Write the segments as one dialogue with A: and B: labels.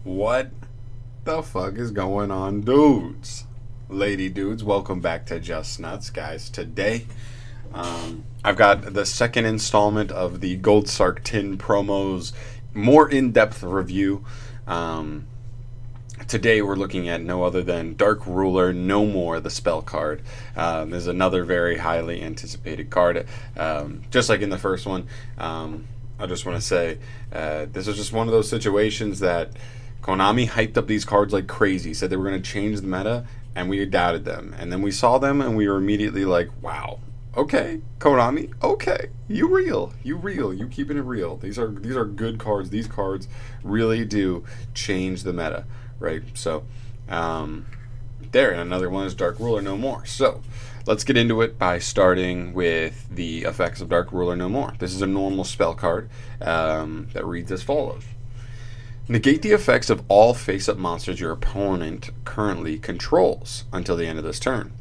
A: What the fuck is going on, dudes? Lady dudes, welcome back to Just Nuts, guys. Today, I've got the second installment of the Gold Sark Tin promos, more in-depth review. Um, Today, we're looking at no other than Dark Ruler No More, the spell card. There's another very highly anticipated card, just like in the first one. I just want to say, this was just one of those situations that Konami hyped up these cards like crazy, said they were going to change the meta, and we doubted them. And then we saw them, and we were immediately like, wow, okay, Konami, okay, you real, you keeping it real. These are good cards. These cards really do change the meta, right? So, there, and another one is Dark Ruler No More. So, let's get into it by starting with the effects of Dark Ruler No More. This is a normal spell card that reads as follows. Negate the effects of all face-up monsters your opponent currently controls until the end of this turn.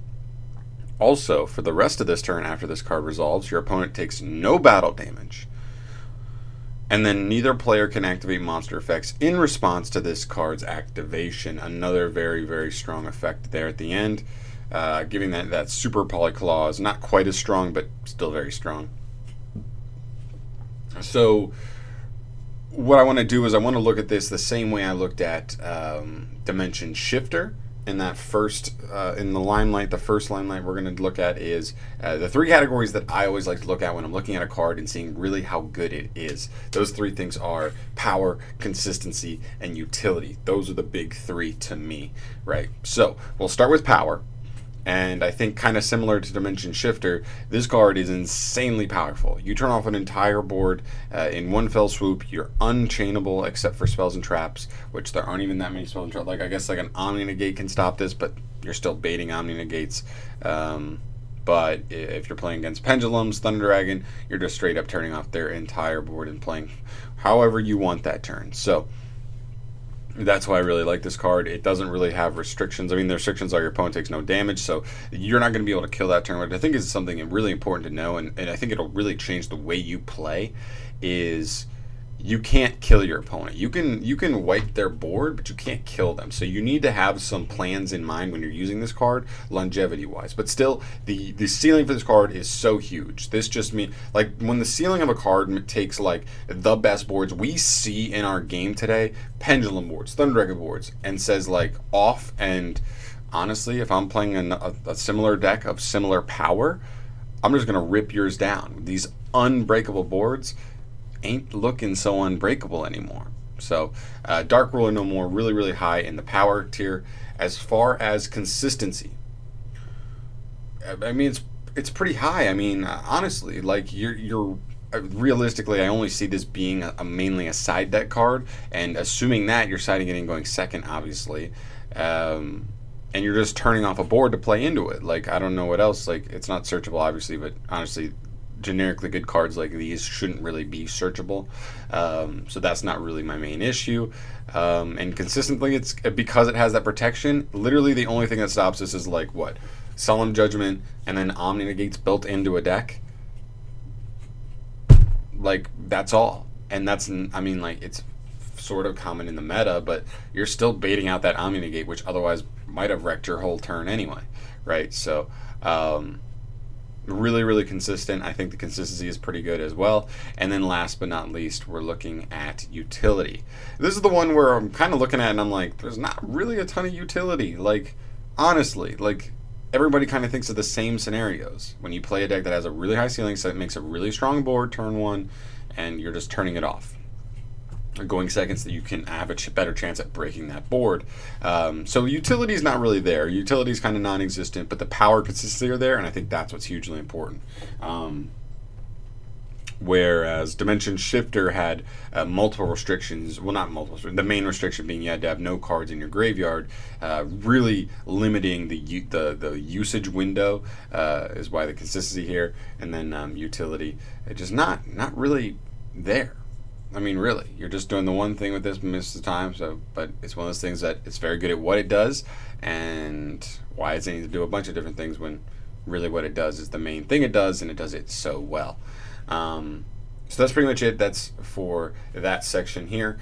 A: Also, for the rest of this turn after this card resolves, your opponent takes no battle damage. And then neither player can activate monster effects in response to this card's activation. Another very, very strong effect there at the end, giving that super polyclaws. Not quite as strong, but still very strong. So what I want to do is I want to look at this the same way I looked at Dimension Shifter in that first, in the limelight. The first limelight we're going to look at is the three categories that I always like to look at when I'm looking at a card and seeing really how good it is. Those three things are power, consistency, and utility. Those are the big three to me, right? So we'll start with power. And I think kind of similar to Dimension Shifter, this card is insanely powerful. You turn off an entire board in one fell swoop. You're unchainable except for spells and traps, which there aren't even that many spells and traps. Like, I guess like an Omni Negate can stop this, but you're still baiting Omni Negates. But if you're playing against Pendulums, Thunder Dragon, you're just straight up turning off their entire board and playing however you want that turn. So that's why I really like this card. It doesn't really have restrictions. I mean, the restrictions are your opponent takes no damage, so you're not going to be able to kill that turn. But I think is something really important to know, and I think it'll really change the way you play, is you can't kill your opponent. You can wipe their board, but you can't kill them. So you need to have some plans in mind when you're using this card, longevity-wise. But still, the ceiling for this card is so huge. This just means, like, when the ceiling of a card takes, like, the best boards we see in our game today, Pendulum boards, Thunder Dragon boards, and says, like, off, and honestly, if I'm playing a similar deck of similar power, I'm just going to rip yours down. These unbreakable boards ain't looking so unbreakable anymore. So Dark Ruler No More, really, really high in the power tier. As far as consistency, I mean, it's pretty high. I mean, honestly, like you're realistically, I only see this being mainly a side deck card, and assuming that you're siding it and going second, obviously, and you're just turning off a board to play into it. Like, I don't know what else. Like, it's not searchable, obviously, but honestly, generically good cards like these shouldn't really be searchable, so that's not really my main issue. And consistently, it's because it has that protection. Literally, the only thing that stops this is like what, Solemn Judgment, and then Omni Negates built into a deck. Like, that's all, and that's, I mean, like, it's sort of common in the meta, but you're still baiting out that Omni Negate, which otherwise might have wrecked your whole turn anyway, right? So really, really consistent. I think the consistency is pretty good as well. And then last but not least, we're looking at utility. This is the one where I'm kind of looking at and I'm like, there's not really a ton of utility. Like, honestly, like, everybody kind of thinks of the same scenarios. When you play a deck that has a really high ceiling, so it makes a really strong board turn one, and you're just turning it off, going seconds, that you can have a better chance at breaking that board. So utility is not really there. Utility is kind of non-existent, but the power consistency are there, and I think that's what's hugely important. Whereas Dimension Shifter had multiple restrictions. Well, not multiple. The main restriction being you had to have no cards in your graveyard, really limiting the usage window is why the consistency here. And then utility, just not really there. I mean, really, you're just doing the one thing with this most of the time. So, but it's one of those things that it's very good at what it does, and why it's needing to do a bunch of different things when really what it does is the main thing it does, and it does it so well. So that's pretty much it. That's for that section here.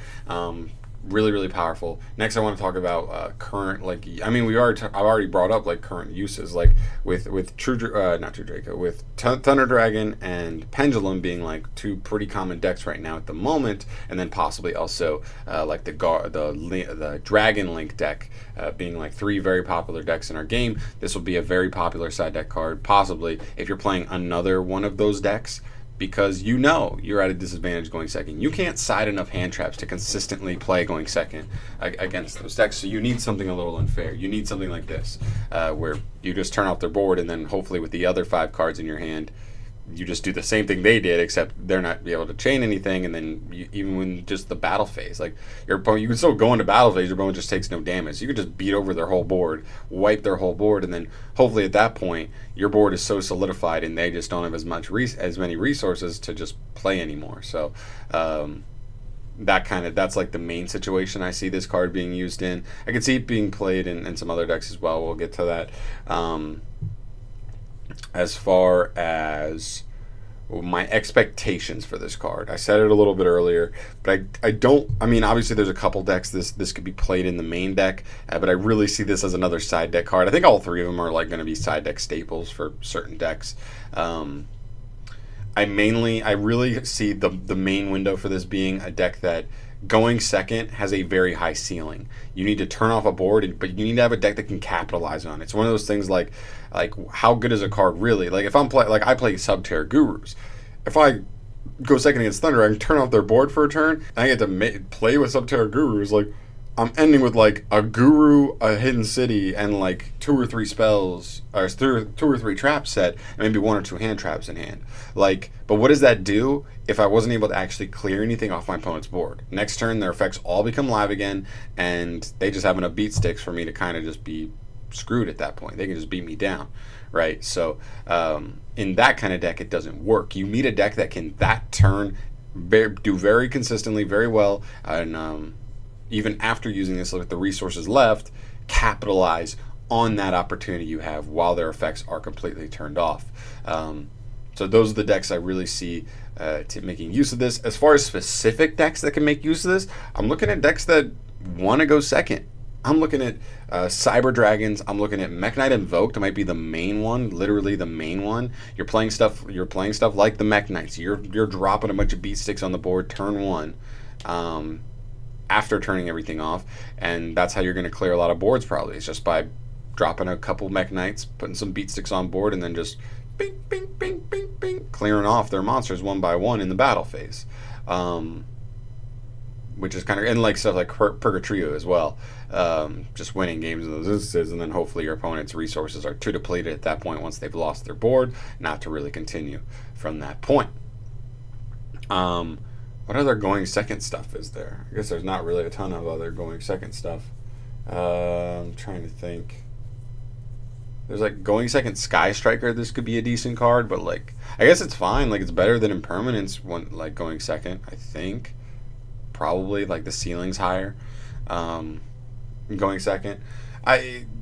A: Really, really powerful. Next, I want to talk about current, like, I mean, I've already brought up like current uses, like with not True Draco, with Thunder Dragon and Pendulum being like two pretty common decks right now at the moment, and then possibly also like the Dragon Link deck being like three very popular decks in our game. This will be a very popular side deck card, possibly if you're playing another one of those decks, because you know you're at a disadvantage going second. You can't side enough hand traps to consistently play going second against those decks, so you need something a little unfair. You need something like this, where you just turn off their board, and then hopefully with the other 5 cards in your hand, you just do the same thing they did, except they're not be able to chain anything, and then even when just the battle phase, like your opponent, you can still go into battle phase, your opponent just takes no damage. You can just beat over their whole board, wipe their whole board, and then hopefully at that point your board is so solidified and they just don't have as many resources to just play anymore. So that's like the main situation I see this card being used in. I can see it being played in some other decks as well. We'll get to that. As far as my expectations for this card, I said it a little bit earlier, but I mean, obviously there's a couple decks this could be played in the main deck, but I really see this as another side deck card. I think all 3 of them are like going to be side deck staples for certain decks. I really see the main window for this being a deck that going second has a very high ceiling. You need to turn off a board, but you need to have a deck that can capitalize on it. It's one of those things like how good is a card really? Like if I play Subterra Gurus. If I go second against Thunder, I can turn off their board for a turn, and I get to play with Subterra Gurus. Like I'm ending with like a Guru, a Hidden City, and like 2 or 3 spells, or 2 or 3 traps set, and maybe 1 or 2 hand traps in hand. Like, but what does that do if I wasn't able to actually clear anything off my opponent's board? Next turn, their effects all become live again, and they just have enough beat sticks for me to kind of just be screwed at that point. They can just beat me down, right? So in that kind of deck, it doesn't work. You need a deck that can that turn do very consistently, very well, and even after using this with the resources left, capitalize on that opportunity you have while their effects are completely turned off. So those are the decks I really see making use of this. As far as specific decks that can make use of this, I'm looking at decks that want to go second. I'm looking at Cyber Dragons. I'm looking at Mech Knight Invoked. It might be the main one, literally the main one. You're playing stuff like the Mech Knights. You're dropping a bunch of beat sticks on the board turn 1. After turning everything off, and that's how you're going to clear a lot of boards probably. It's just by dropping a couple Mech Knights, putting some beat sticks on board, and then just bing, bing, bing, bing, bing, clearing off their monsters one by one in the battle phase. Which is kind of, and like stuff like Purgatrio as well. Just winning games in those instances, and then hopefully your opponent's resources are too depleted at that point once they've lost their board, not to really continue from that point. What other going second stuff is there? I guess there's not really a ton of other going second stuff. I'm trying to think. There's like going second Sky Striker. This could be a decent card, but like I guess it's fine. Like it's better than Impermanence when like going second. I think probably like the ceiling's higher. Going second.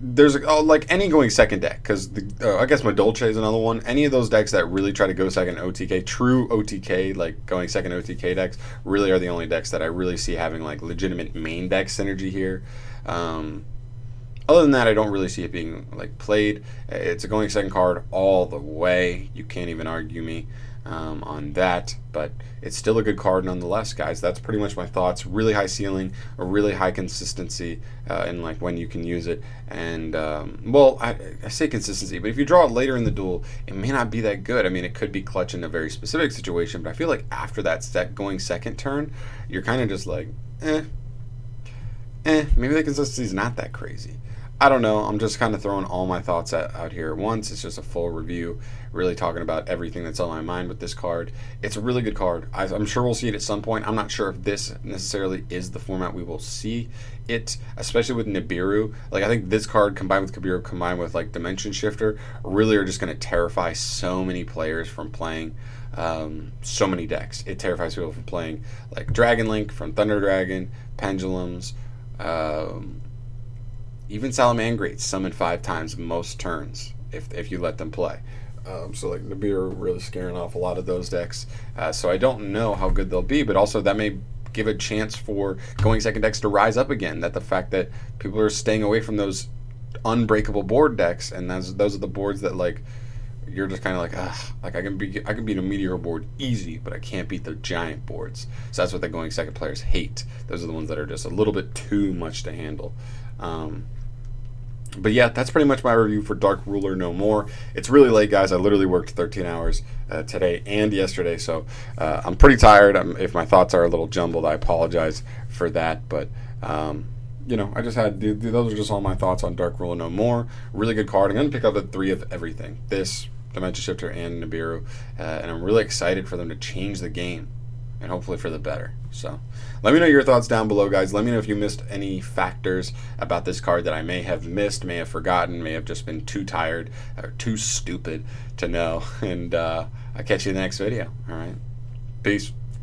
A: There's like any going second deck, because I guess Madolche is another one. Any of those decks that really try to go second OTK, true OTK, like going second OTK decks, really are the only decks that I really see having like legitimate main deck synergy here. Other than that, I don't really see it being like played. It's a going second card all the way. You can't even argue me on that, but it's still a good card nonetheless, guys. That's pretty much my thoughts. Really high ceiling, a really high consistency in like when you can use it, and well, I say consistency, but if you draw it later in the duel, it may not be that good. I mean, it could be clutch in a very specific situation, but I feel like after that going second turn, you're kind of just like, maybe the consistency is not that crazy. I don't know. I'm just kind of throwing all my thoughts out here at once. It's just a full review, really talking about everything that's on my mind with this card. It's a really good card. I'm sure we'll see it at some point. I'm not sure if this necessarily is the format we will see it, especially with Nibiru. Like I think this card combined with Kabiru, combined with like Dimension Shifter, really are just going to terrify so many players from playing so many decks. It terrifies people from playing like Dragon Link, from Thunder Dragon, Pendulums, even Salamangrates summon 5 times most turns if you let them play. So like Nibiru really scaring off a lot of those decks. So I don't know how good they'll be, but also that may give a chance for going second decks to rise up again. That the fact that people are staying away from those unbreakable board decks, and those are the boards that like you're just kind of like, like I can beat a meteor board easy, but I can't beat the giant boards. So that's what the going second players hate. Those are the ones that are just a little bit too much to handle. But yeah, that's pretty much my review for Dark Ruler No More. It's really late, guys. I literally worked 13 hours today and yesterday, so I'm pretty tired. If my thoughts are a little jumbled, I apologize for that. But you know, I just had those are just all my thoughts on Dark Ruler No More. Really good card. I'm gonna pick up the 3 of everything. This, Dimension Shifter, and Nibiru, and I'm really excited for them to change the game, and hopefully for the better. So let me know your thoughts down below, guys. Let me know if you missed any factors about this card that I may have missed, may have forgotten, may have just been too tired or too stupid to know. And I'll catch you in the next video. All right, peace.